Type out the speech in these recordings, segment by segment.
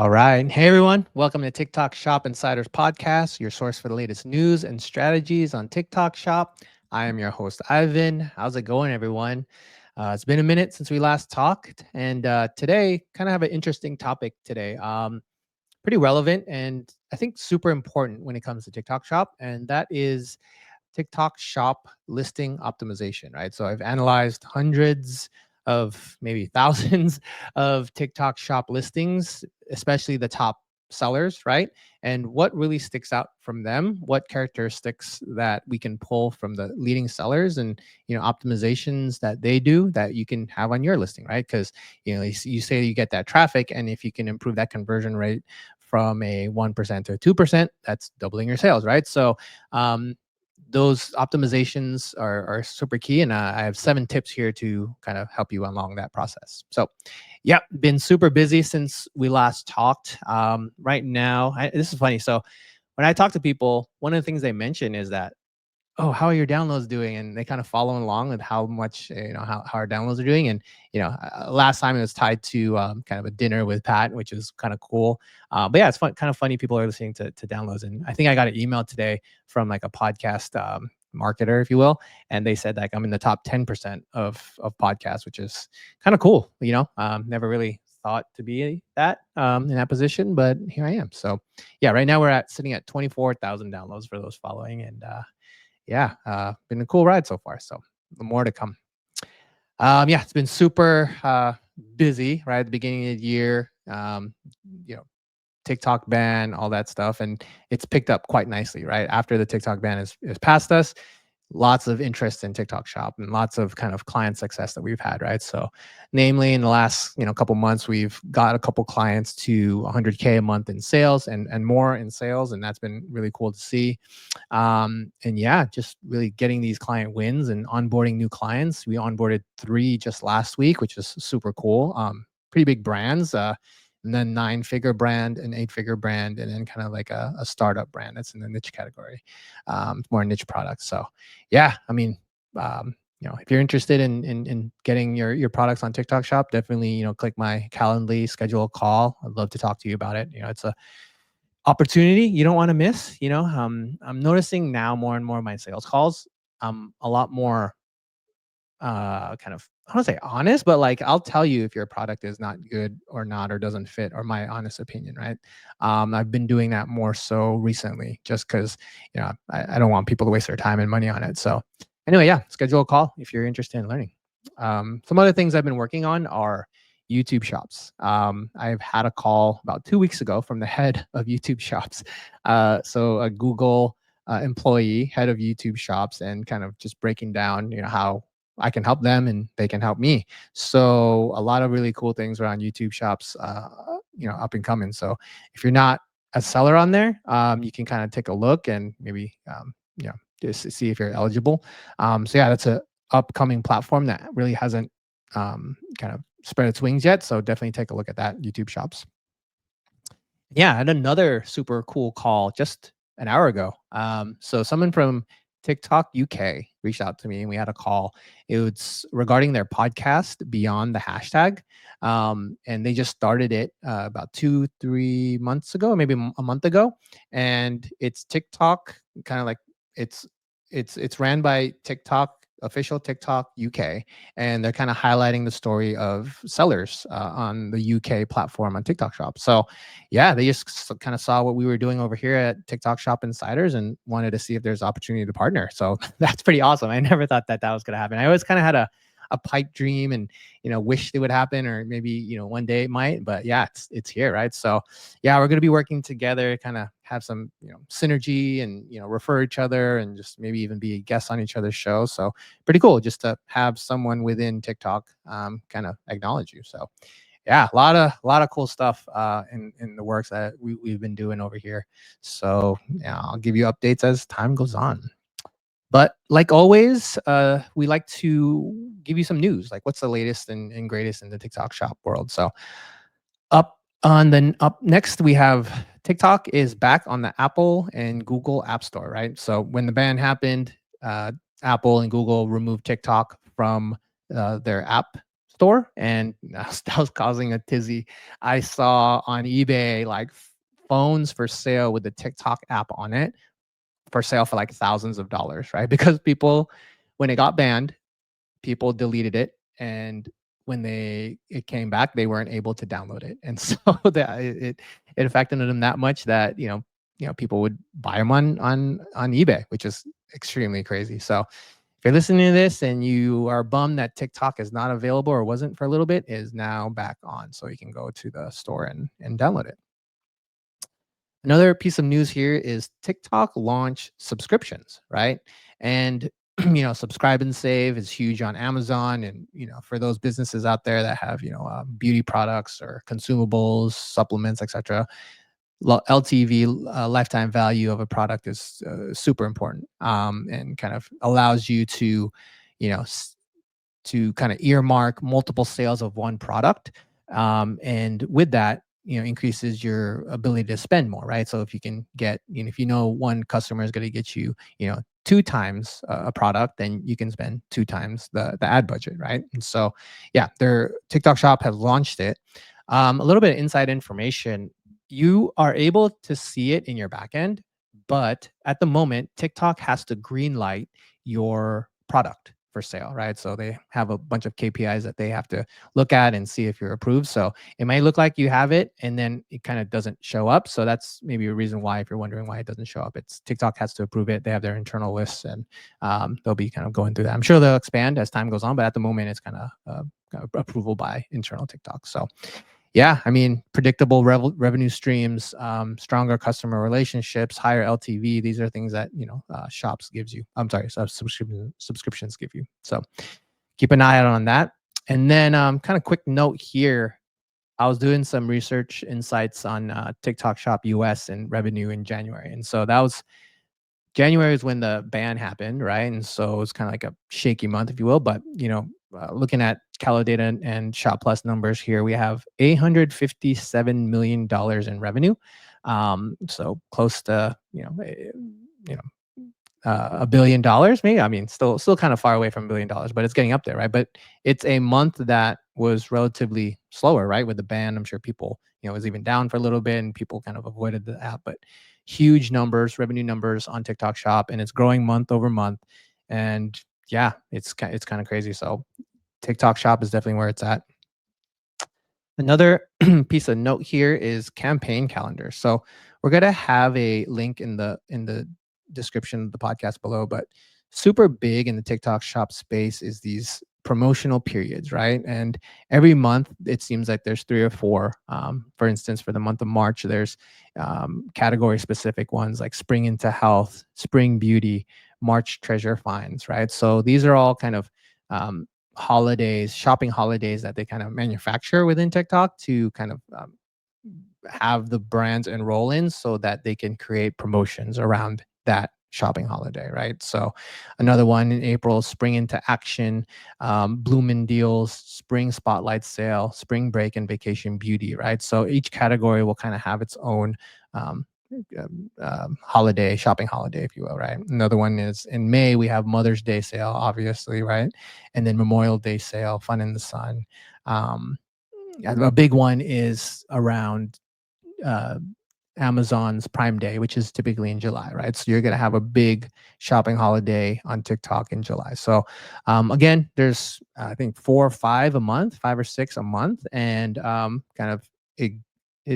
All right. Hey, everyone. Welcome to TikTok Shop Insiders Podcast, your source for the latest news and strategies on TikTok Shop. I am your host, Ivan. How's it going, everyone? It's been a minute since we last talked. And today, kind of have an interesting topic today. Pretty relevant and I think super important when it comes to TikTok Shop. And that is TikTok Shop listing optimization, right? So I've analyzed hundreds of maybe thousands of TikTok Shop listings, especially the top sellers, right? And what really sticks out from them, what characteristics that we can pull from the leading sellers and, optimizations that they do that you can have on your listing, right? Because, you say you get that traffic and if you can improve that conversion rate from a 1% to 2%, that's doubling your sales, right? So, those optimizations are super key. And I have 7 tips here to kind of help you along that process. So, yeah, been super busy since we last talked. Right now, this is funny. So, when I talk to people, one of the things they mention is that, oh, how are your downloads doing? And they kind of follow along with how much, how our downloads are doing. And, last time it was tied to kind of a dinner with Pat, which is kind of cool. But yeah, it's fun, kind of funny. People are listening to downloads. And I think I got an email today from like a podcast marketer, if you will. And they said like I'm in the top 10% of podcasts, which is kind of cool. Never really thought to be that in that position, but here I am. So yeah, right now we're sitting at 24,000 downloads for those following. And yeah, been a cool ride so far. So more to come. Yeah, it's been super busy right at the beginning of the year. You know, TikTok ban, all that stuff, and it's picked up quite nicely right after the TikTok ban is past us. Lots of interest in TikTok Shop and lots of kind of client success that we've had, right? So, namely, in the last couple months, we've got a couple clients to 100K a month in sales and more in sales, and that's been really cool to see. And yeah, just really getting these client wins and onboarding new clients. We onboarded 3 just last week, which is super cool. Pretty big brands. And then 9-figure brand, an 8-figure brand, and then kind of like a startup brand that's in the niche category, more niche products. So, yeah, I mean, if you're interested in getting your products on TikTok Shop, definitely click my Calendly, schedule a call. I'd love to talk to you about it. It's a opportunity you don't want to miss. I'm noticing now more and more of my sales calls. A lot more kind of, I don't want to say honest, but like I'll tell you if your product is not good or not or doesn't fit or my honest opinion, right? I've been doing that more so recently just because I don't want people to waste their time and money on it. So anyway, yeah, schedule a call if you're interested in learning. Some other things I've been working on are YouTube shops. I've had a call about 2 weeks ago from the head of YouTube shops. So a Google employee, head of YouTube shops, and kind of just breaking down, how I can help them and they can help me. So a lot of really cool things around YouTube shops, up and coming. So if you're not a seller on there, you can kind of take a look and maybe, just see if you're eligible. So yeah, that's a upcoming platform that really hasn't kind of spread its wings yet. So definitely take a look at that, YouTube shops. Yeah, I had another super cool call just an hour ago. So someone from TikTok UK reached out to me and we had a call. It was regarding their podcast Beyond the Hashtag. And they just started it about 2, 3 months ago, maybe a month ago. And it's TikTok, kind of like it's it's ran by TikTok, official TikTok UK, and they're kind of highlighting the story of sellers on the UK platform on TikTok Shop. So yeah, they just kind of saw what we were doing over here at TikTok Shop Insiders and wanted to see if there's opportunity to partner. So that's pretty awesome. I never thought that was going to happen. I always kind of had a pipe dream and wish it would happen, or maybe one day it might, but yeah, it's here, right? So yeah, we're going to be working together, kind of have some synergy and refer each other and just maybe even be guests on each other's show. So pretty cool just to have someone within TikTok kind of acknowledge you. So yeah, a lot of cool stuff in the works that we've been doing over here. So yeah, I'll give you updates as time goes on. But like always, we like to give you some news, like what's the latest and greatest in the TikTok Shop world. So up next, we have TikTok is back on the Apple and Google App Store, right? So when the ban happened, Apple and Google removed TikTok from their app store, and that was causing a tizzy. I saw on eBay like phones for sale with the TikTok app on it for sale for like thousands of dollars, right? Because people, when it got banned, people deleted it, and when it came back, they weren't able to download it, and so that it affected them that much that people would buy them on eBay, which is extremely crazy. So if you're listening to this and you are bummed that TikTok is not available or wasn't for a little bit, is now back on, so you can go to the store and download it. Another piece of news here is TikTok launched subscriptions, right? And subscribe and save is huge on Amazon, and for those businesses out there that have beauty products or consumables, supplements, etc. LTV, lifetime value of a product, is super important, and kind of allows you to, you know, kind of earmark multiple sales of one product. And with that, increases your ability to spend more, right? So if you can get, if one customer is going to get you, two times a product, then you can spend two times the ad budget, right? And so, yeah, their TikTok Shop has launched it. A little bit of inside information: you are able to see it in your backend, but at the moment, TikTok has to green light your product for sale, right? So they have a bunch of KPIs that they have to look at and see if you're approved. So it may look like you have it and then it kind of doesn't show up. So that's maybe a reason why, if you're wondering why it doesn't show up, it's TikTok has to approve it. They have their internal lists, and they'll be kind of going through that. I'm sure they'll expand as time goes on, but at the moment, it's kind of approval by internal TikTok. So yeah, I mean, predictable revenue streams, stronger customer relationships, higher LTV. These are things that shops gives you. I'm sorry, subscriptions give you. So keep an eye out on that. And then, kind of quick note here. I was doing some research insights on TikTok Shop US and revenue in January, and so that was January is when the ban happened, right? And so it's kind of like a shaky month, if you will. But looking at Callow data and Shop Plus numbers here, we have $857 million in revenue. So close to $1 billion, maybe. I mean, still kind of far away from $1 billion, but it's getting up there, right? But it's a month that was relatively slower, right? With the ban, I'm sure people, was even down for a little bit, and people kind of avoided the app. But huge numbers, revenue numbers on TikTok Shop, and it's growing month over month. And yeah, it's kind of crazy. So TikTok Shop is definitely where it's at. Another piece of note here is campaign calendar. So we're gonna have a link in the description of the podcast below, but super big in the TikTok Shop space is these promotional periods, right? And every month it seems like there's three or four. For instance, for the month of March, there's category specific ones like Spring into Health, Spring Beauty, March Treasure Finds, right? So these are all kind of holidays, shopping holidays that they kind of manufacture within TikTok to kind of have the brands enroll in, so that they can create promotions around that shopping holiday, right? So another one in April, Spring into Action, Bloomin' Deals, Spring Spotlight Sale, Spring Break, and Vacation Beauty, right? So each category will kind of have its own um, holiday, shopping holiday, if you will, right? Another one is in May, we have Mother's Day sale, obviously, right? And then Memorial Day sale, Fun in the Sun. A big one is around uh, Amazon's Prime Day, which is typically in July, right? So you're going to have a big shopping holiday on TikTok in July. So again, there's I think 4 or 5 a month, 5 or 6 a month, and kind of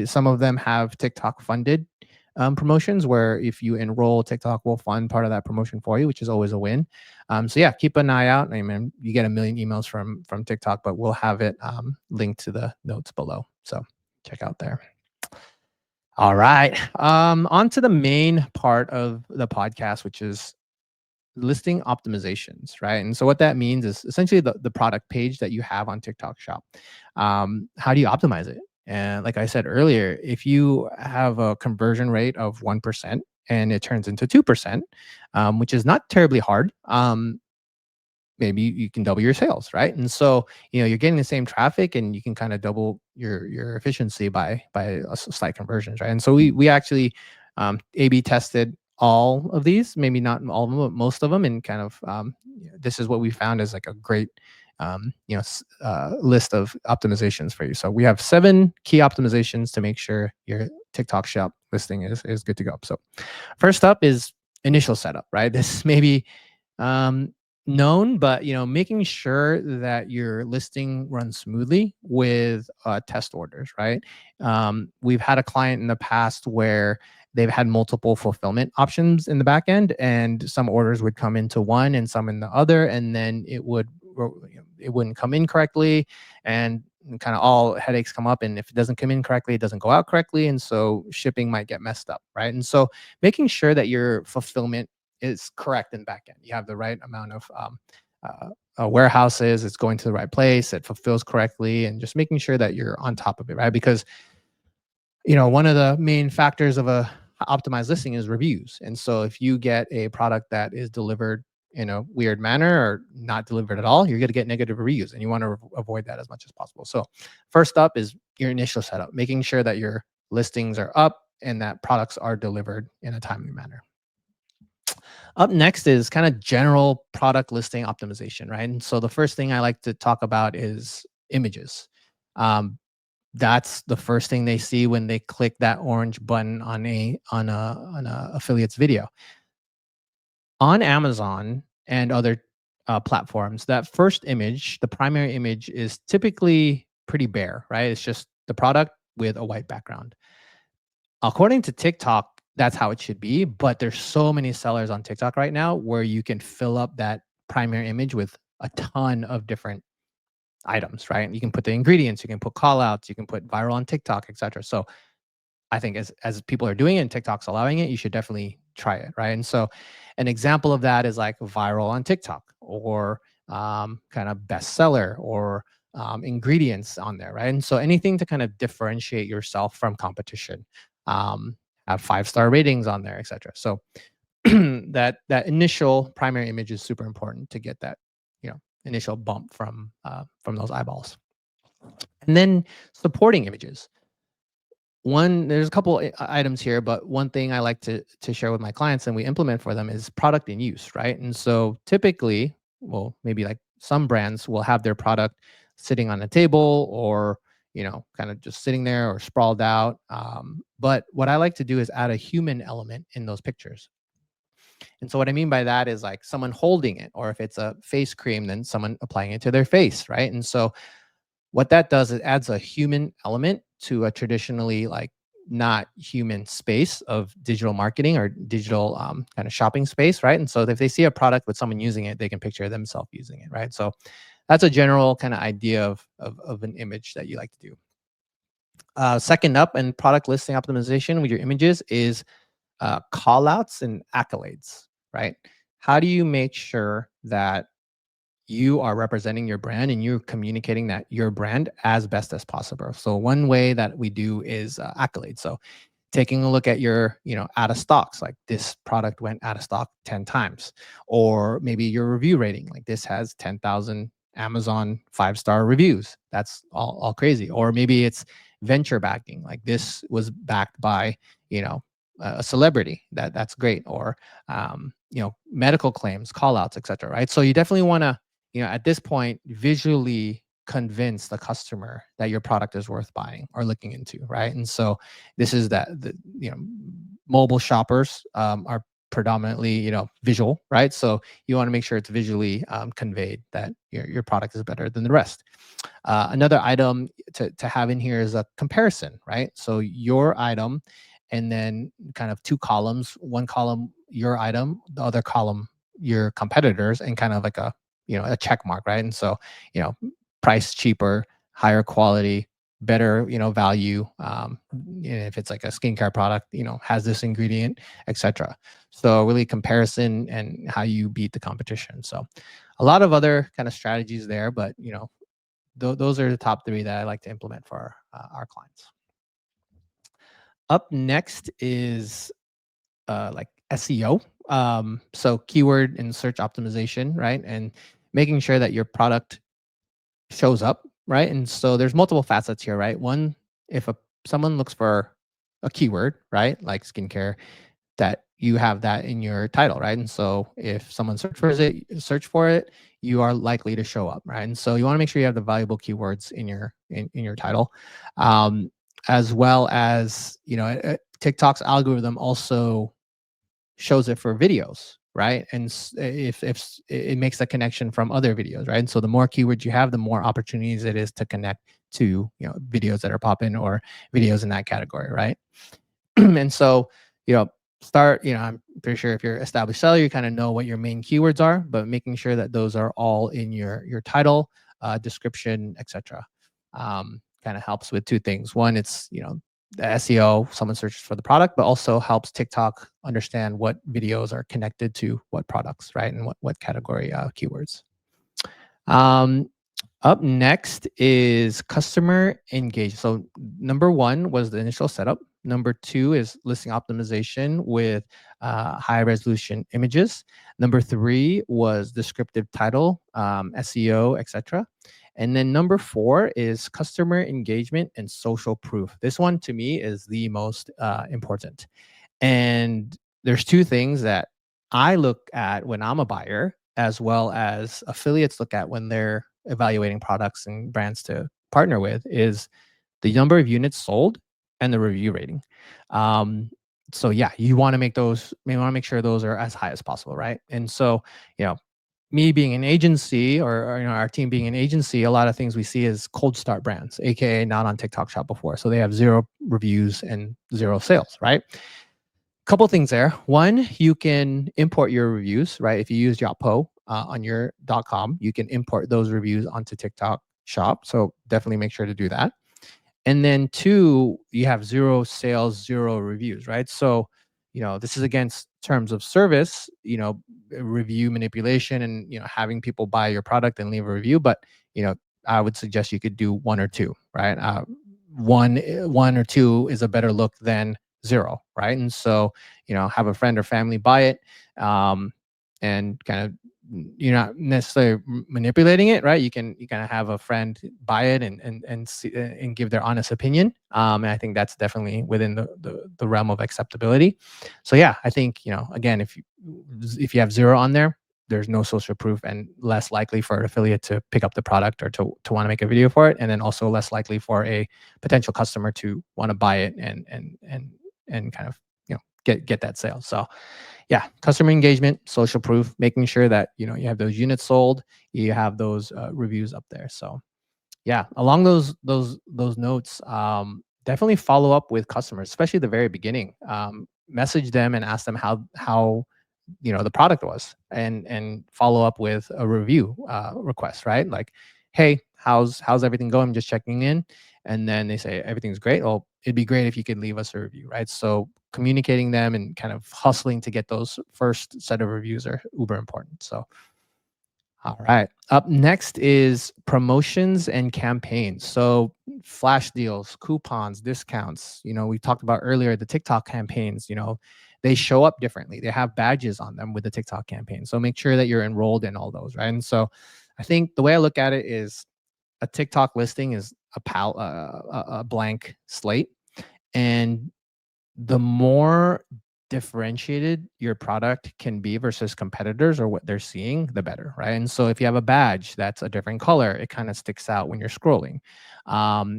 some of them have TikTok funded promotions, where if you enroll, TikTok will fund part of that promotion for you, which is always a win. So yeah, keep an eye out. I mean, you get a million emails from TikTok, but we'll have it linked to the notes below. So check out there. All right. On to the main part of the podcast, which is listing optimizations, right? And so what that means is essentially the product page that you have on TikTok Shop. How do you optimize it? And like I said earlier, if you have a conversion rate of 1% and it turns into 2%, which is not terribly hard, maybe you can double your sales, right? And so you're getting the same traffic, and you can kind of double your efficiency by slight conversions, right? And so we actually A/B tested all of these, maybe not all of them, but most of them, and kind of this is what we found as like a great list of optimizations for you. So we have 7 key optimizations to make sure your TikTok shop listing is good to go. So first up is initial setup, right? This may be um, known, but making sure that your listing runs smoothly with test orders, right? We've had a client in the past where they've had multiple fulfillment options in the back end, and some orders would come into one and some in the other, and then it wouldn't come in correctly, and kind of all headaches come up. And if it doesn't come in correctly, it doesn't go out correctly, and so shipping might get messed up, right? And so making sure that your fulfillment is correct in back end. You have the right amount of warehouses. It's going to the right place. It fulfills correctly, and just making sure that you're on top of it, right? Because one of the main factors of a optimized listing is reviews. And so if you get a product that is delivered in a weird manner or not delivered at all, you're going to get negative reviews, and you want to avoid that as much as possible. So first up is your initial setup, making sure that your listings are up and that products are delivered in a timely manner. Up next is kind of general product listing optimization, right? And so the first thing I like to talk about is images. Um, that's the first thing they see when they click that orange button on a affiliate's video. On Amazon and other platforms, that first image, the primary image, is typically pretty bare, right? It's just the product with a white background. According to TikTok, that's how it should be, but there's so many sellers on TikTok right now where you can fill up that primary image with a ton of different items, right? You can put the ingredients, you can put call outs, you can put viral on TikTok, etc. So I think as people are doing it and TikTok's allowing it, you should definitely try it, right? And so an example of that is like viral on TikTok, or kind of bestseller, or ingredients on there, right? And so anything to kind of differentiate yourself from competition, um, have 5-star ratings on there, etc. So that initial primary image is super important to get that initial bump from those eyeballs. And then supporting images. There's a couple items here, but one thing I like to share with my clients and we implement for them is product in use, right? And so typically, well, maybe like some brands will have their product sitting on a table, or kind of just sitting there or sprawled out. But what I like to do is add a human element in those pictures. And so what I mean by that is like someone holding it, or if it's a face cream, then someone applying it to their face, right? And so what that does, it adds a human element to a traditionally like not human space of digital marketing or digital kind of shopping space, right? And so if they see a product with someone using it, they can picture themselves using it, right? So that's a general kind of idea of an image that you like to do. Second up in product listing optimization with your images is call outs and accolades, right? How do you make sure that you are representing your brand and you're communicating that your brand as best as possible? So one way that we do is accolades. So taking a look at your out of stocks, like this product went out of stock 10 times, or maybe your review rating, like this has 10,000 Amazon 5-star reviews. That's all crazy. Or maybe it's venture backing, like this was backed by you know a celebrity. That's great. Or medical claims, call outs, etc. Right? So you definitely want to at this point visually convince the customer that your product is worth buying or looking into, right? And so this is that the mobile shoppers are predominantly visual, right? So you want to make sure it's visually conveyed that your product is better than the rest. Another item to have in here is a comparison, right? So your item, and then kind of 2 columns, one column your item, the other column your competitors, and kind of like a check mark, right? And so you know price cheaper, higher quality, better value. If it's like a skincare product, has this ingredient, etc. So really comparison and how you beat the competition. So a lot of other kind of strategies there, but those are the top 3 that I like to implement for our clients. Up next is like SEO. So keyword and search optimization, right? And making sure that your product shows up, right? And so there's multiple facets here, right? One, if someone looks for a keyword, right, like skincare, that you have that in your title, right? And so if someone search for it, you are likely to show up, right? And so you want to make sure you have the valuable keywords in your title, um, as well as TikTok's algorithm also shows it for videos, right? And if it makes a connection from other videos, right? And so the more keywords you have, the more opportunities it is to connect to videos that are popping or videos in that category, right? And so, you know, I'm pretty sure if you're established seller, you kind of know what your main keywords are, but making sure that those are all in your title, description, etc. Kind of helps with two things. One, it's the SEO, someone searches for the product, but also helps TikTok understand what videos are connected to what products, right? And what category keywords. Um, Up next is customer engagement. So number one was the initial setup. Number two is listing optimization with high resolution images. Number three was descriptive title, SEO, etc. And then number four is customer engagement and social proof. This one to me is the most important. And there's two things that I look at when I'm a buyer, as well as affiliates look at when they're evaluating products and brands to partner with, is the number of units sold and the review rating. Um, so yeah, you want to make sure those are as high as possible, right? And so, you know, me being an agency or our team being an agency, a lot of things we see is cold start brands, aka not on TikTok Shop before. So they have zero reviews and zero sales, right? Couple things there. One, you can import your reviews, right? If you use Yotpo on your .com, you can import those reviews onto TikTok Shop. So definitely make sure to do that. And then two, you have zero sales, zero reviews, right? So, this is against terms of service, review manipulation and, having people buy your product and leave a review. But, you know, I would suggest you could do one or two, right? One or two is a better look than zero, right? And so, have a friend or family buy it, and kind of you're not necessarily manipulating it, right? You kind of have a friend buy it and see, and give their honest opinion. And I think that's definitely within the realm of acceptability. So yeah, I think again, if you have zero on there, there's no social proof and less likely for an affiliate to pick up the product or to want to make a video for it, and then also less likely for a potential customer to want to buy it and kind of get that sale. So yeah, customer engagement, social proof, making sure that you have those units sold, you have those reviews up there. So yeah, along those notes, definitely follow up with customers, especially the very beginning. Message them and ask them how the product was, and follow up with a review request, right? Like, hey, how's everything going? I'm just checking in. And then they say everything's great. Well, it'd be great if you could leave us a review, right? So communicating them and kind of hustling to get those first set of reviews are uber important. So all right. Up next is promotions and campaigns. So flash deals, coupons, discounts. We talked about earlier the TikTok campaigns, they show up differently. They have badges on them with the TikTok campaign. So make sure that you're enrolled in all those, right? And so I think the way I look at it is a TikTok listing is a blank slate. And the more differentiated your product can be versus competitors or what they're seeing, the better, right? And so if you have a badge that's a different color, it kind of sticks out when you're scrolling.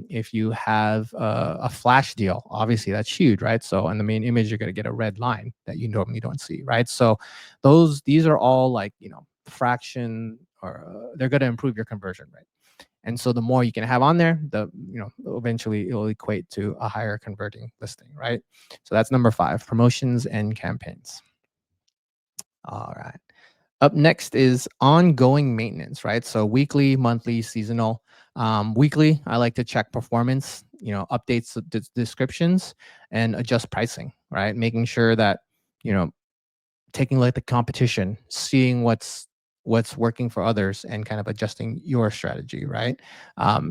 If you have a flash deal, obviously that's huge, right? So on the main image, you're going to get a red line that you normally don't see, right? So these are all like fraction, or they're going to improve your conversion rate. And so the more you can have on there, eventually it'll equate to a higher converting listing, right? So that's number 5, promotions and campaigns. All right. Up next is ongoing maintenance, right? So weekly, monthly, seasonal. Weekly, I like to check performance, updates the descriptions and adjust pricing, right? Making sure that, you know, taking like the competition, seeing what's working for others and kind of adjusting your strategy, right?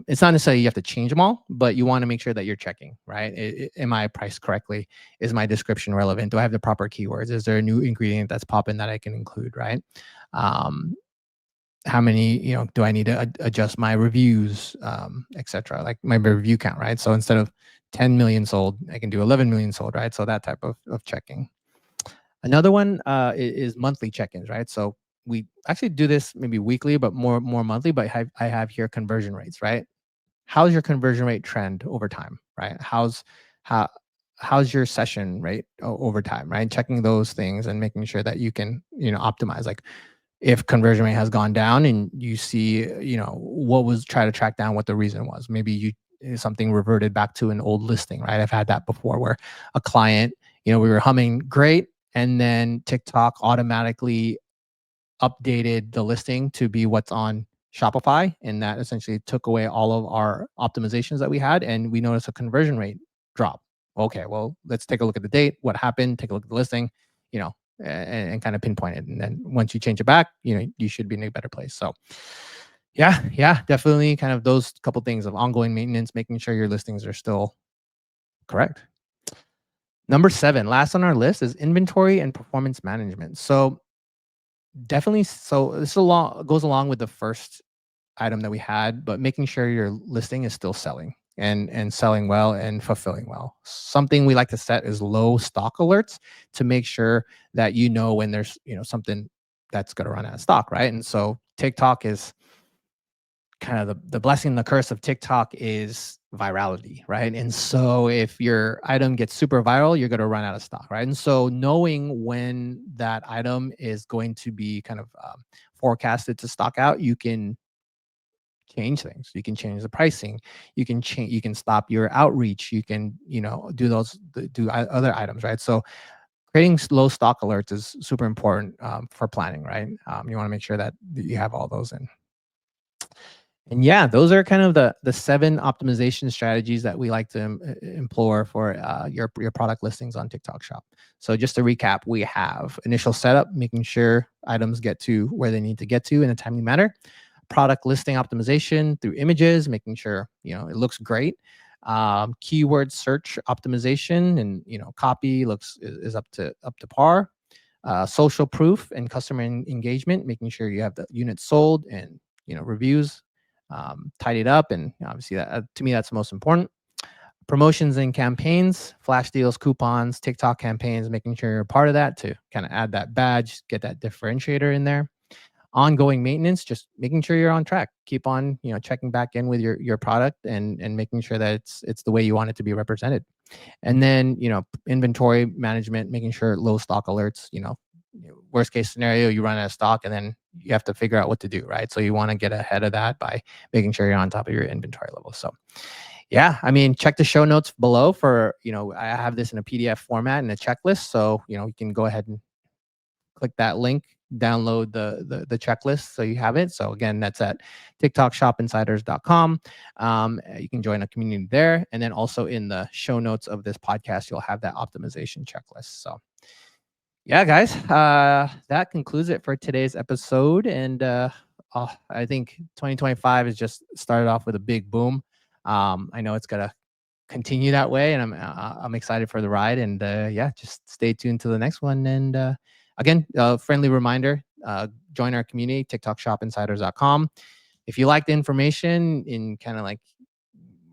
It's not necessarily you have to change them all, but you want to make sure that you're checking, right? Am I priced correctly? Is my description relevant? Do I have the proper keywords? Is there a new ingredient that's popping that I can include, right? Um, how many, do I need to adjust my reviews, etc. Like my review count, right? So instead of 10 million sold, I can do 11 million sold, right? So that type of checking. Another one is monthly check-ins, right? So we actually do this maybe weekly, but more monthly. But I have here conversion rates, right? How's your conversion rate trend over time, right? How how's your session rate over time, right? Checking those things and making sure that you can, optimize. Like if conversion rate has gone down and you see, what was try to track down what the reason was. Maybe something reverted back to an old listing, right? I've had that before where a client, we were humming great and then TikTok automatically updated the listing to be what's on Shopify, and that essentially took away all of our optimizations that we had, and we noticed a conversion rate drop. Okay, well, let's take a look at the date, what happened, take a look at the listing, and kind of pinpoint it. And then once you change it back, you should be in a better place. So, yeah, yeah, definitely kind of those couple things of ongoing maintenance, making sure your listings are still correct. Number 7, last on our list is inventory and performance management. So, definitely. So this goes along with the first item that we had, but making sure your listing is still selling and selling well and fulfilling well. Something we like to set is low stock alerts to make sure that when there's something that's going to run out of stock, right? And so TikTok is kind of the blessing and the curse of TikTok is virality, right? And so if your item gets super viral, you're going to run out of stock, right? And so knowing when that item is going to be kind of forecasted to stock out, you can change things. You can change the pricing. You can change. You can stop your outreach. You can do other items, right? So creating low stock alerts is super important for planning, right? You want to make sure that you have all those in. And yeah, those are kind of the 7 optimization strategies that we like to implore for your product listings on TikTok Shop. So just to recap, we have initial setup, making sure items get to where they need to get to in a timely manner. Product listing optimization through images, making sure it looks great. Keyword search optimization and copy is up to par. Social proof and customer engagement, making sure you have the units sold and reviews tidied up, and obviously that to me that's the most important. Promotions and campaigns, flash deals, coupons, TikTok campaigns, making sure you're a part of that to kind of add that badge, get that differentiator in there. Ongoing maintenance, just making sure you're on track. Keep on checking back in with your product and making sure that it's the way you want it to be represented. And then, inventory management, making sure low stock alerts, worst case scenario, you run out of stock and then you have to figure out what to do, right? So you want to get ahead of that by making sure you're on top of your inventory level. So, yeah, I mean, check the show notes below for, I have this in a PDF format and a checklist. So, you can go ahead and click that link, download the checklist so you have it. So again, that's at TikTokShopInsiders.com. You can join a community there, and then also in the show notes of this podcast, you'll have that optimization checklist. So yeah, guys, that concludes it for today's episode. And I think 2025 has just started off with a big boom. I know it's gonna continue that way, and I'm excited for the ride. And yeah, just stay tuned to the next one. And again, friendly reminder: join our community, TikTokShopInsiders.com. If you like the information and kind of like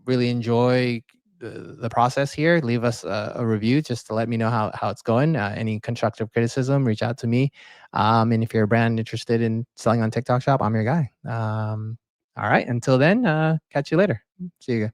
really enjoy the process here, leave us a review just to let me know how it's going. Any constructive criticism, reach out to me. And if you're a brand interested in selling on TikTok Shop, I'm your guy. All right. Until then, catch you later. See you.